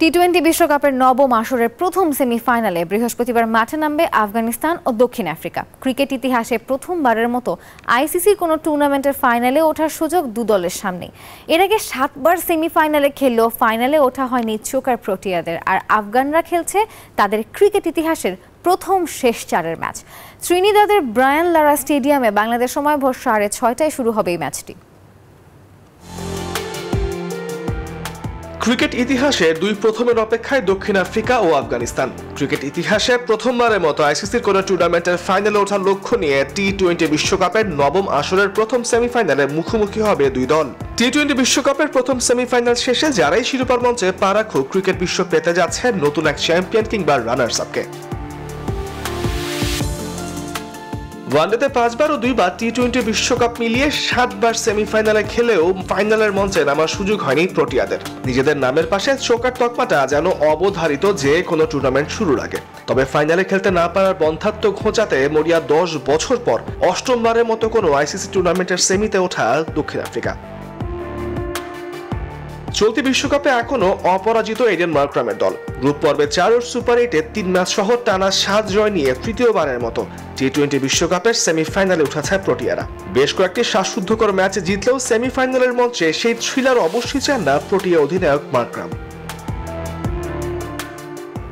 টি-20 বিশ্বকাপের নবম আসরের প্রথম সেমিফাইনালে বৃহস্পতিবার মাঠে নামবে আফগানিস্তান ও দক্ষিণ আফ্রিকা। ক্রিকেট ইতিহাসে প্রথমবারের মতো আইসিসির কোনো টুর্নামেন্টের ফাইনালে ওঠার সুযোগ দু দলের সামনে। এর আগে 7 বার সেমিফাইনালে খেললেও ফাইনালে ওঠা হয়নি চোকার প্রোটিয়াদের। আর আফগানরা খেলছে তাদের ক্রিকেট ইতিহাসের প্রথম শেষ চারের ম্যাচ। ত্রিনিদাদের ব্রায়ান লারা স্টেডিয়ামে বাংলাদেশ সময় ভোর 6:30টায় শুরু হবে এই ম্যাচটি। ক্রিকেট ইতিহাসে দুই প্রথমের অপেক্ষায় দক্ষিণ আফ্রিকা ও আফগানিস্তান। ক্রিকেট ইতিহাসে প্রথমবারের মতো আইসিসির কোন টুর্নামেন্টের ফাইনালে ওঠার লক্ষ্য নিয়ে টি-20 বিশ্বকাপের নবম আসরের প্রথম সেমিফাইনালে মুখোমুখি হবে দুই দল। টি-20 বিশ্বকাপের প্রথম সেমিফাইনাল শেষে যারাই শিরোপার মঞ্চে পা রাখুক, ক্রিকেট বিশ্ব পেতে যাচ্ছে নতুন এক চ্যাম্পিয়ন কিংবা রানার্স আপকে। ওয়ানডেতে 5 বার ও 2 বার টি-20 বিশ্বকাপ মিলিয়ে 7 বার সেমিফাইনালে খেলেও ফাইনালের মঞ্চে নামার সুযোগ হয়নি প্রোটিয়াদের। নিজেদের নামের পাশে চোকার তকমাটা যেন অবধারিত যে কোনো টুর্নামেন্ট শুরুর আগে। তবে ফাইনালে খেলতে না পারার বন্ধাত্ম ঘোচাতে মরিয়া 10 বছর পর অষ্টমবারের মতো কোনো আইসিসি টুর্নামেন্টের সেমিতে ওঠা দক্ষিণ আফ্রিকা। চলতি বিশ্বকাপে এখনো অপরাজিত এডেন মার্করামের দল। গ্রুপ পর্বে 4 ও সুপার 8-এ 3 ম্যাচ সহ টানা 7 জয় নিয়ে তৃতীয়বারের মতো টি-20 বিশ্বকাপের সেমিফাইনালে উঠেছে প্রোটিয়ারা। বেশ কয়েকটি শ্বাসরুদ্ধকর ম্যাচে জিতলেও সেমিফাইনালের মঞ্চে সেই থ্রিলার অবশ্যই চান না প্রোটিয়া অধিনায়ক মার্করাম।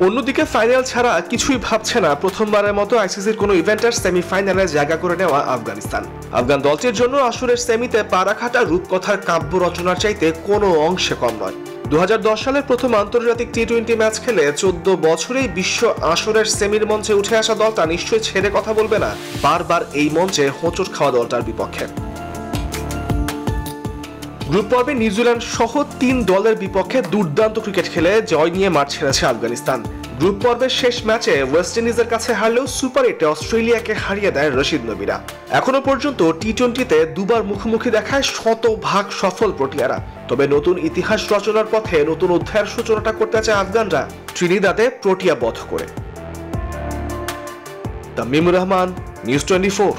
অন্যদিকে ফাইনাল ছাড়া কিছুই ভাবছে না প্রথমবারের মতো আইসিসির কোনো ইভেন্টের সেমিফাইনালে জায়গা করে নেওয়া আফগানিস্তান। আফগান দলটির জন্য আসরের সেমিতে পা রাখাটা রূপকথার কাব্য রচনার চাইতে কোনো অংশে কম নয়। 2010 সালের প্রথম আন্তর্জাতিক টি-20 ম্যাচ খেলে 14 বছরেই বিশ্ব আসরের সেমির মঞ্চে উঠে আসা দলটা নিশ্চয়ই ছেড়ে কথা বলবে না বারবার এই মঞ্চে হোঁচট খাওয়া দলটার বিপক্ষে। গ্রুপ পর্বে নিউজিল্যান্ড সহ 3 দলের বিপক্ষে দুর্দান্ত ক্রিকেট খেলে জয় নিয়ে মাঠ ছেড়েছে আফগানিস্তান। গ্রুপ পর্বের শেষ ম্যাচে ওয়েস্ট ইন্ডিজের কাছে হারলেও সুপার 8-এ অস্ট্রেলিয়াকে হারিয়ে দেয় রশিদ নবীরা। এখনো পর্যন্ত টি-20-তে দুবার মুখোমুখি দেখায় 100% সফল প্রোটিয়ারা। তবে নতুন ইতিহাস রচনার পথে নতুন অধ্যায়ের সূচনাটা করতে চায় আফগানরা ত্রিনিদাদে প্রোটিয়া বধ করে। তামিমুর রহমান, নিউজ 24।